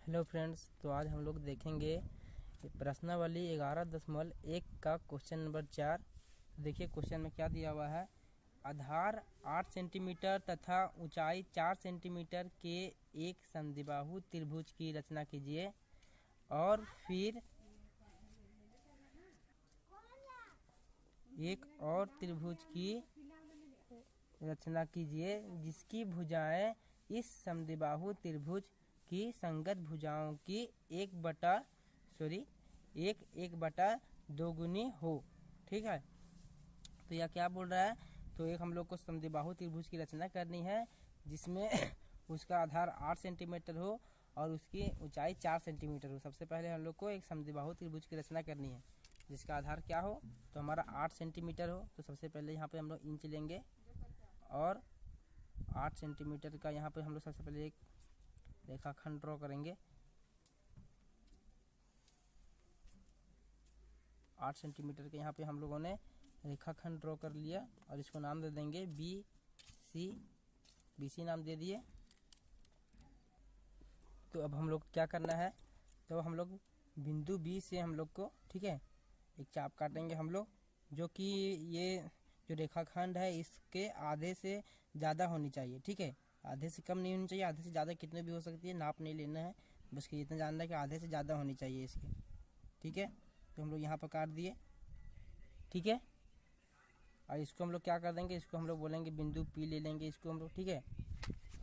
Hello friends, तो आज हम लोग देखेंगे प्रश्नावली 11.1 का क्वेश्चन नंबर 4। देखिए क्वेश्चन में क्या दिया हुआ है। आधार 8 सेंटीमीटर तथा ऊंचाई 4 सेंटीमीटर के एक समद्विबाहु त्रिभुज की रचना कीजिए और फिर एक और त्रिभुज की रचना कीजिए जिसकी भुजाएं इस समद्विबाहु त्रिभुज की संगत भुजाओं की एक बटा दो गुनी हो। ठीक है, तो यह क्या बोल रहा है। तो एक हम लोग को समद्विबाहु त्रिभुज की रचना करनी है जिसमें उसका आधार 8 सेंटीमीटर हो और उसकी ऊंचाई 4 सेंटीमीटर हो। सबसे पहले हम लोग को एक समद्विबाहु त्रिभुज की रचना करनी है जिसका आधार क्या हो, तो हमारा 8 सेंटीमीटर हो। तो सबसे पहले यहाँ पे हम लोग इंच लेंगे और 8 सेंटीमीटर का यहाँ पे हम लोग सबसे पहले एक रेखाखंड ड्रॉ करेंगे। 8 सेंटीमीटर के यहाँ पे हम लोगों ने रेखाखंड ड्रॉ कर लिया और इसको नाम दे देंगे बी सी नाम दे दिए। तो अब हम लोग क्या करना है, तो हम लोग बिंदु बी से हम लोग को, ठीक है, एक चाप काटेंगे हम लोग, जो कि ये जो रेखाखंड है इसके आधे से ज़्यादा होनी चाहिए। ठीक है, आधे से कम नहीं होनी चाहिए, आधे से ज़्यादा कितने भी हो सकती है, नाप नहीं लेना है, बस कि इतना जानना है कि आधे से ज़्यादा होनी चाहिए इसके। ठीक है, तो हम लोग यहाँ पर काट दिए। ठीक है, और इसको हम लोग क्या कर देंगे, इसको हम लोग बोलेंगे बिंदु पी ले लेंगे इसको हम लोग। ठीक है,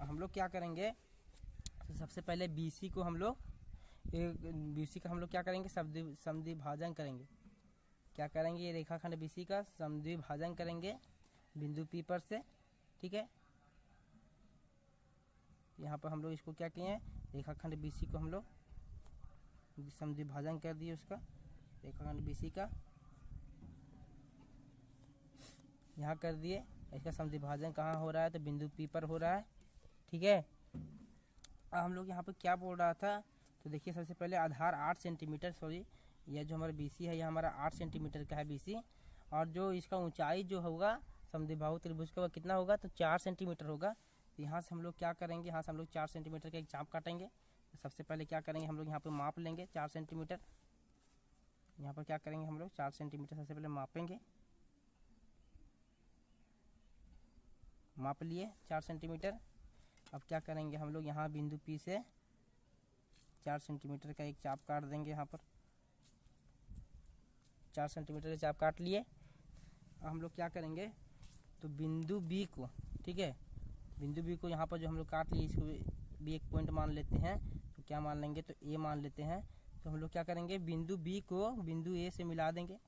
हम लोग क्या करेंगे, तो सबसे पहले बीसी को हम लोग बीसी का हम लोग क्या करेंगे, समद्विभाजन करेंगे। क्या करेंगे, ये रेखाखंड बीसी का समद्विभाजन करेंगे बिंदु पी पर से। ठीक है, यहाँ पर हम लोग इसको क्या किए हैं, रेखाखंड बीसी को हम लोग समद्विभाजन कर दिए उसका, रेखाखंड बीसी का यहाँ कर दिए। इसका समद्विभाजन कहाँ हो रहा है, तो बिंदु पी पर हो रहा है। ठीक है, अब हम लोग यहाँ पर क्या बोल रहा था, तो देखिए सबसे पहले आधार 8 सेंटीमीटर, सॉरी यह जो हमारा बीसी है यह हमारा 8 सेंटीमीटर का है बीसी, और जो इसका ऊंचाई जो होगा समद्विबाहु त्रिभुज का वह कितना होगा, तो 4 सेंटीमीटर होगा। तो यहाँ से हम लोग क्या करेंगे, यहाँ से हम लोग 4 सेंटीमीटर का एक चाप काटेंगे। तो सबसे पहले क्या करेंगे, हम लोग यहाँ पे माप लेंगे 4 सेंटीमीटर। यहाँ पर क्या करेंगे, हम लोग 4 सेंटीमीटर सबसे पहले मापेंगे, माप लिए 4 सेंटीमीटर। अब क्या करेंगे, हम लोग यहाँ बिंदु पी से 4 सेंटीमीटर का एक चाप काट देंगे। यहाँ पर 4 सेंटीमीटर का चाप काट लिए। अब हम लोग क्या करेंगे, तो बिंदु बी को, ठीक है, बिंदु बी को यहाँ पर जो हम लोग काट लिए इसको भी एक पॉइंट मान लेते हैं। तो क्या मान लेंगे, तो ए मान लेते हैं। तो हम लोग क्या करेंगे, बिंदु बी को बिंदु ए से मिला देंगे,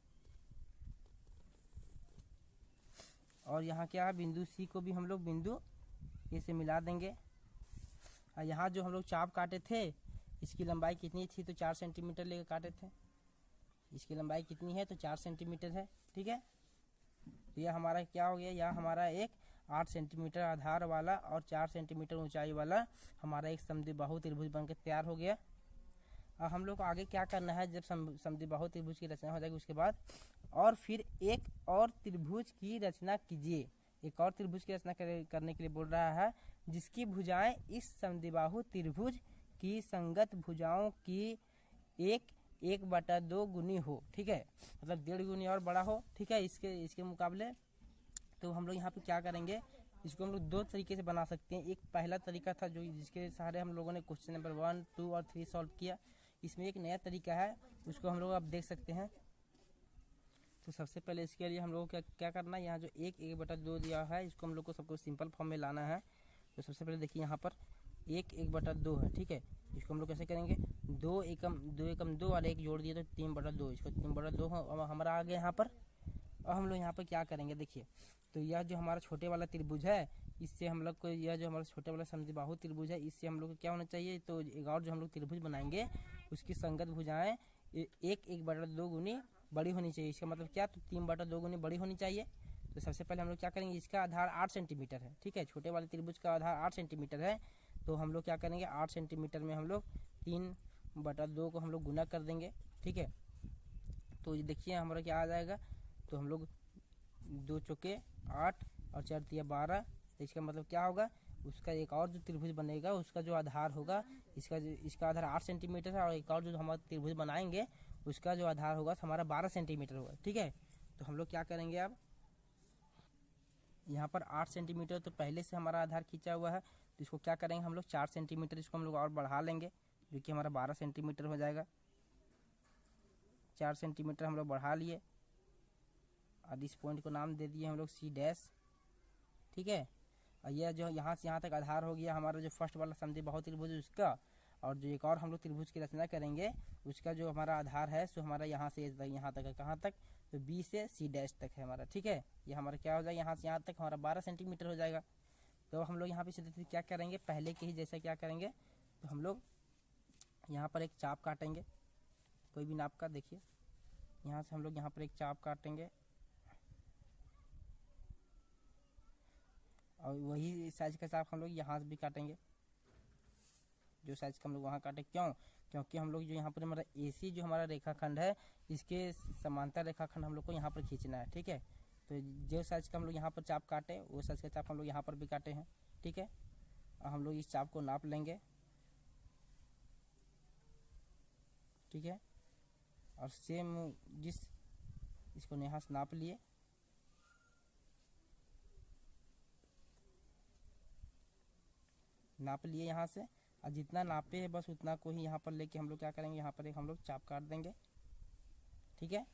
और यहाँ क्या है, बिंदु सी को भी हम लोग बिंदु ए से मिला देंगे। और यहाँ जो हम लोग चाप काटे थे इसकी लंबाई कितनी थी, तो 4 सेंटीमीटर लेकर काटे थे। इसकी लंबाई कितनी है, तो 4 सेंटीमीटर है। ठीक है, तो यह हमारा क्या हो गया, यह हमारा एक 8 सेंटीमीटर आधार वाला और 4 सेंटीमीटर ऊंचाई वाला हमारा एक समद्विबाहु त्रिभुज बनकर तैयार हो गया। अब हम लोग को आगे क्या करना है, जब समद्विबाहु त्रिभुज की रचना हो जाएगी उसके बाद और फिर एक और त्रिभुज की रचना कीजिए। एक और त्रिभुज की रचना करने के लिए बोल रहा है जिसकी भुजाएं इस समद्विबाहु त्रिभुज की संगत भुजाओं की एक बटा दो गुनी हो। ठीक है, मतलब 1.5 गुनी और बड़ा हो। ठीक है, इसके मुकाबले। तो हम लोग यहाँ पे क्या करेंगे, इसको हम लोग 2 तरीके से बना सकते हैं। एक पहला तरीका था जो जिसके सहारे हम लोगों ने क्वेश्चन नंबर 1, 2 और 3 सॉल्व किया। इसमें एक नया तरीका है, उसको हम लोग अब देख सकते हैं। तो सबसे पहले इसके लिए हम लोग को क्या करना है, यहाँ जो 1/2 दिया है इसको हम लोग को सबको सिंपल फॉर्म में लाना है। तो सबसे पहले देखिए यहाँ पर 1/2 है। ठीक है, इसको हम लोग कैसे करेंगे, 2 एकम 2 और 1 जोड़ दिए तो 3/2, इसको 3/2 हमारा आ गया यहाँ पर। और हम लोग यहाँ पर क्या करेंगे, देखिए, तो यह जो हमारा छोटे वाला त्रिभुज है इससे हम लोग को, यह जो हमारा छोटे वाला समद्विबाहु त्रिभुज है इससे हम लोग को क्या होना चाहिए, तो एक और जो हम लोग त्रिभुज बनाएंगे उसकी संगत भुजाएं 1/2 गुनी बड़ी होनी चाहिए। इसका मतलब क्या, तो 3/2 गुनी बड़ी होनी चाहिए। तो सबसे पहले हम लोग क्या करेंगे, इसका आधार 8 सेंटीमीटर है। ठीक है, छोटे वाले त्रिभुज का आधार 8 सेंटीमीटर है। तो हम लोग क्या करेंगे, 8 सेंटीमीटर में हम लोग 3/2 को हम लोग गुना कर देंगे। ठीक है, तो ये देखिए हमारा क्या आ जाएगा, तो हम लोग 2 चौके 8 और 4 तिया 12। तो इसका मतलब क्या होगा, उसका एक और जो त्रिभुज बनेगा उसका जो आधार होगा इसका आधार 8 सेंटीमीटर है, और एक और जो हमारा त्रिभुज बनाएंगे उसका जो आधार होगा हमारा 12 सेंटीमीटर होगा। ठीक है, तो हम लोग क्या करेंगे, अब यहाँ पर 8 सेंटीमीटर तो पहले से हमारा आधार खींचा हुआ है, तो इसको क्या करेंगे हम लोग 4 सेंटीमीटर इसको हम लोग और बढ़ा लेंगे, जो कि हमारा 12 सेंटीमीटर हो जाएगा। 4 सेंटीमीटर हम लोग बढ़ा लिए, और इस पॉइंट को नाम दे दिए हम लोग सी डैश। ठीक है, और यह जो यहाँ से यहाँ तक आधार हो गया हमारा जो फर्स्ट वाला समद्विबाहु त्रिभुज उसका, और जो एक और हम लोग त्रिभुज की रचना करेंगे उसका जो हमारा आधार है सो हमारा यहाँ से यहाँ तक है। कहाँ तक, तो बी से सी डैश तक है हमारा। ठीक है, ये हमारा क्या हो जाएगा, यहाँ से यहाँ तक हमारा 12 सेंटीमीटर हो जाएगा। तो हम लोग यहाँ पे सीधे क्या करेंगे, पहले के ही जैसा क्या करेंगे, तो हम लोग यहाँ पर एक चाप काटेंगे, कोई भी नाप का। देखिए यहाँ से हम लोग यहाँ पर एक चाप काटेंगे, और वही साइज का चाप हम लोग यहाँ से भी काटेंगे, जो साइज का हम लोग वहाँ काटे। क्यों, क्योंकि हम लोग जो यहाँ पर हमारा AC जो हमारा रेखाखंड है इसके समांतर रेखाखंड हम लोग को यहाँ पर खींचना है। ठीक है, तो जो साइज का हम लोग यहाँ पर चाप काटे वो साइज का चाप हम लोग यहाँ पर भी काटे हैं। ठीक है, और हम लोग इस चाप को नाप लेंगे। ठीक है, और सेम जिस इसको यहाँ से नाप लिए, यहाँ से, और जितना नापे है बस उतना को ही यहाँ पर लेके हम लोग क्या करेंगे, यहाँ पर एक हम लोग चाप काट देंगे। ठीक है,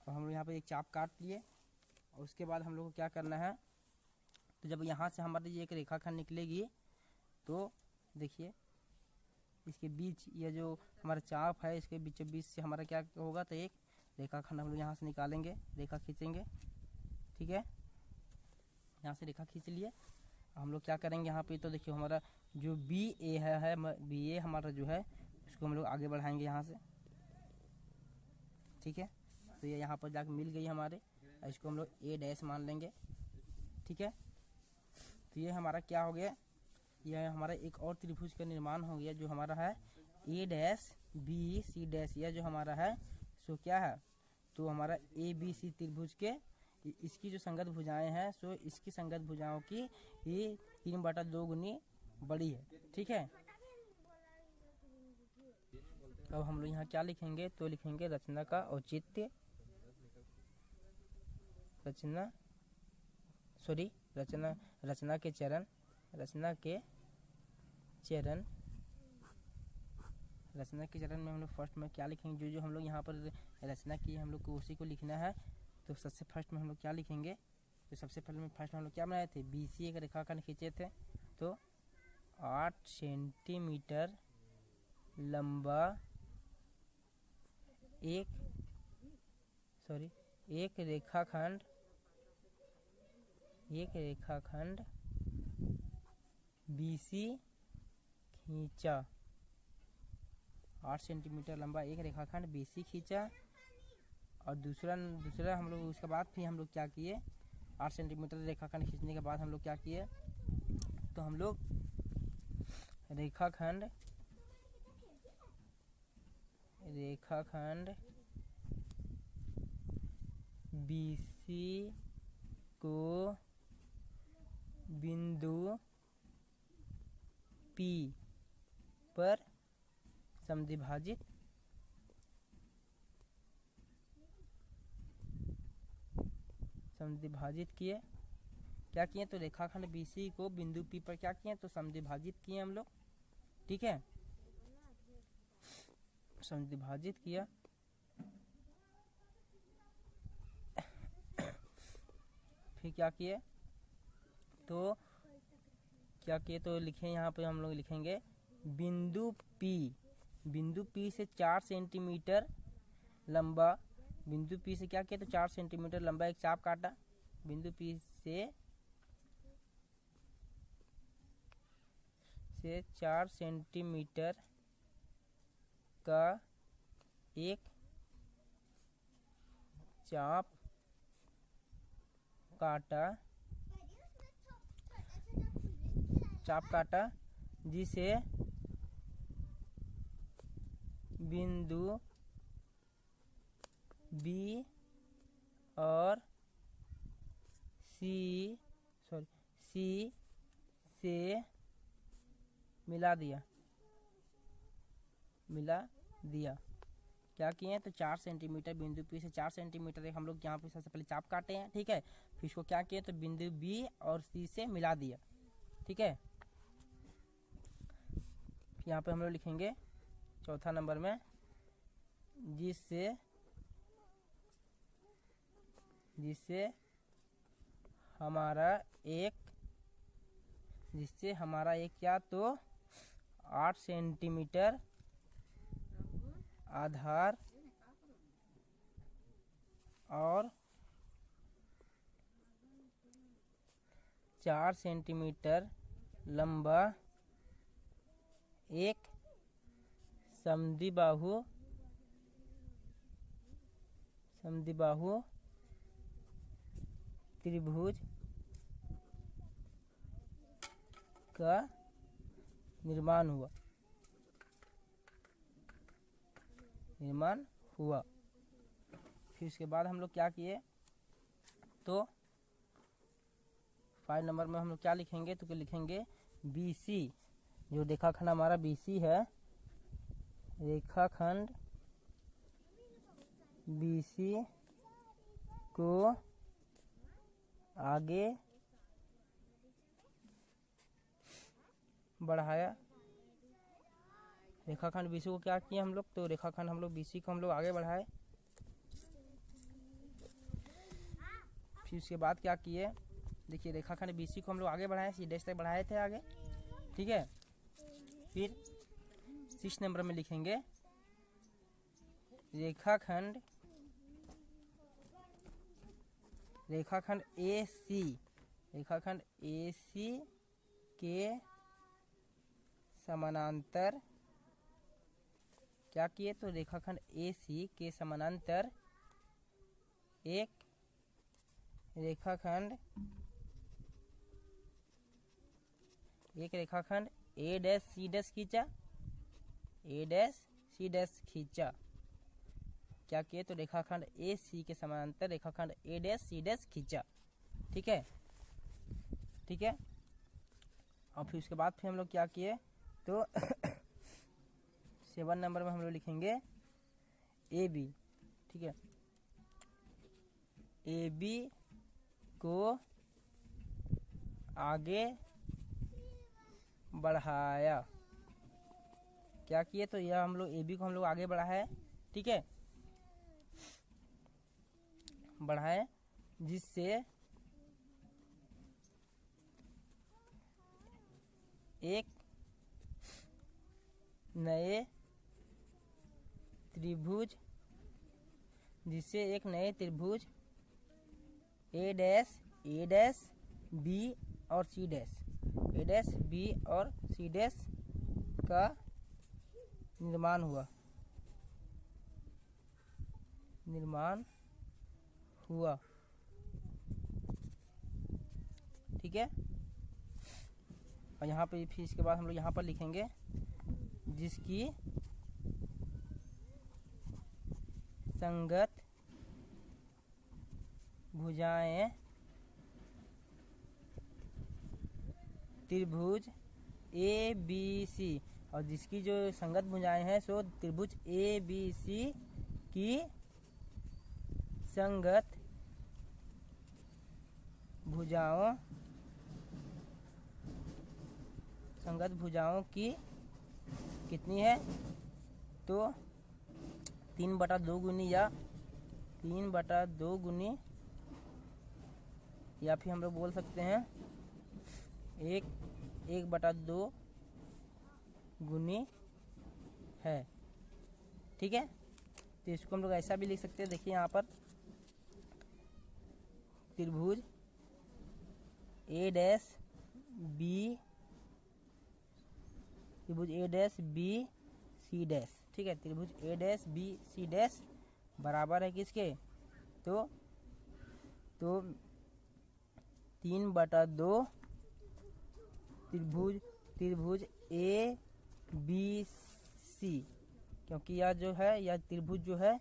और हम लोग यहाँ पर एक चाप काट लिए, और उसके बाद हम लोग को क्या करना है, तो जब यहाँ से हमारी ये एक रेखाखंड निकलेगी तो देखिए इसके बीच ये जो हमारा चाप है इसके बीचों बीच से हमारा क्या होगा, तो एक रेखाखंड हम लोग यहाँ से निकालेंगे, रेखा खींचेंगे। ठीक है, यहाँ से रेखा खींच लिए, हम लोग क्या करेंगे यहाँ पे, तो देखिए हमारा जो BA है BA हमारा जो है उसको हम लोग आगे बढ़ाएंगे यहाँ से। ठीक है, तो ये यहाँ पर जाकर मिल गई हमारे, इसको हम लोग A डैश मान लेंगे। ठीक है, तो ये हमारा क्या हो गया, यह हमारा एक और त्रिभुज का निर्माण हो गया जो हमारा है A dash B C dash. यह जो हमारा है सो क्या है, तो हमारा ABC त्रिभुज के इसकी जो संगत भुजाएं हैं सो इसकी संगत भुजाओं की ये 3/2 गुनी बड़ी है। ठीक है, अब हम लोग यहाँ क्या लिखेंगे, तो लिखेंगे रचना का औचित्य, रचना के चरण, में हम लोग फर्स्ट में क्या लिखेंगे, जो हम लोग यहाँ पर रचना की हम लोग को उसी को लिखना है। तो सबसे फर्स्ट में हम लोग क्या लिखेंगे, तो सबसे पहले में फर्स्ट में हम लोग क्या बनाए थे, BC एक रेखाखंड खींचे थे, तो 8 सेंटीमीटर लंबा एक रेखाखंड BC खींचा, 8 सेंटीमीटर लंबा एक रेखाखंड BC खींचा। और दूसरा हम लोग उसके बाद फिर हम लोग क्या किए, 8 सेंटीमीटर रेखाखंड खींचने के बाद हम लोग क्या किए, तो हम लोग रेखाखंड BC को बिंदु P पर समद्विभाजित किए। क्या किए, तो रेखाखंड BC को बिंदु P पर क्या किए, तो समद्विभाजित किए हम लोग। ठीक है, समद्विभाजित किया। फिर क्या किए, तो लिखे यहाँ पे हम लोग लिखेंगे बिंदु P से 4 सेंटीमीटर लंबा, बिंदु P से क्या किया, तो 4 सेंटीमीटर लंबा एक चाप काटा, बिंदु P से 4 सेंटीमीटर का एक चाप काटा, जिसे बिंदु B और C से मिला दिया। मिला दिया। क्या किए हैं, तो 4 सेंटीमीटर बिंदु P से 4 सेंटीमीटर हम लोग यहाँ पे सबसे पहले चाप काटे हैं, ठीक है। फिर इसको क्या किए, तो बिंदु B और C से मिला दिया, ठीक है। यहाँ पे हम लोग लिखेंगे चौथा नंबर में, जिससे हमारा एक क्या, तो 8 सेंटीमीटर आधार और 4 सेंटीमीटर लंबा एक समद्विबाहु त्रिभुज का निर्माण हुआ। फिर उसके बाद हम लोग क्या किए, तो 5 नंबर में हम लोग क्या लिखेंगे, तो लिखेंगे BC, जो रेखाखंड हमारा BC है, रेखाखंड BC को आगे बढ़ाया। रेखाखंड BC को क्या किए हम लोग, तो रेखाखंड हम लोग BC को हम लोग आगे बढ़ाए। फिर उसके बाद क्या किए, देखिए रेखाखंड BC को हम लोग आगे बढ़ाए, C डैश तक बढ़ाए थे आगे, ठीक है। फिर 6 नंबर में लिखेंगे रेखाखंड AC के समानांतर क्या किए, तो रेखाखंड AC के समानांतर एक रेखाखंड A डैश C डैश खींचा। क्या किए, तो रेखाखंड AC के समानांतर रेखाखंड A डैश C डैश खींचा, ठीक है। और फिर उसके बाद फिर हम लोग क्या किए, तो 7 नंबर में हम लोग लिखेंगे AB, ठीक है। AB को आगे बढ़ाया। क्या किए, तो यह हम लोग AB को हम लोग आगे बढ़ाए, ठीक है, बढ़ाए, जिससे एक नए त्रिभुज A डैश B और C डैश का निर्माण हुआ, ठीक है। और यहाँ पे फिर इसके बाद हम लोग यहाँ पर लिखेंगे जिसकी संगत भुजाएं त्रिभुज ABC, और जिसकी जो संगत भुजाएं हैं सो त्रिभुज ABC की संगत भुजाओं की कितनी है, तो 3/2 गुनी या 3/2 गुनी, या फिर हम लोग बोल सकते हैं 1/2 गुनी है, ठीक है। तो इसको हम लोग ऐसा भी लिख सकते हैं, देखिए यहाँ पर त्रिभुज A dash B C dash, ठीक है। त्रिभुज A dash B C dash बराबर है किसके, तो 3/2 त्रिभुज ABC, क्योंकि यह जो है यह त्रिभुज जो है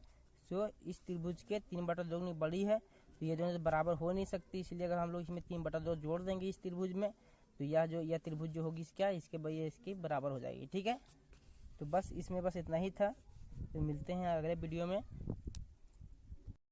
सो इस त्रिभुज के 3/2 गुनी बड़ी है, तो ये दोनों बराबर हो नहीं सकती, इसलिए अगर हम लोग इसमें 3/2 जोड़ देंगे इस त्रिभुज में, तो यह त्रिभुज जो होगी इसके बराबर हो जाएगी, ठीक है। तो बस इसमें बस इतना ही था। तो मिलते हैं अगले वीडियो में।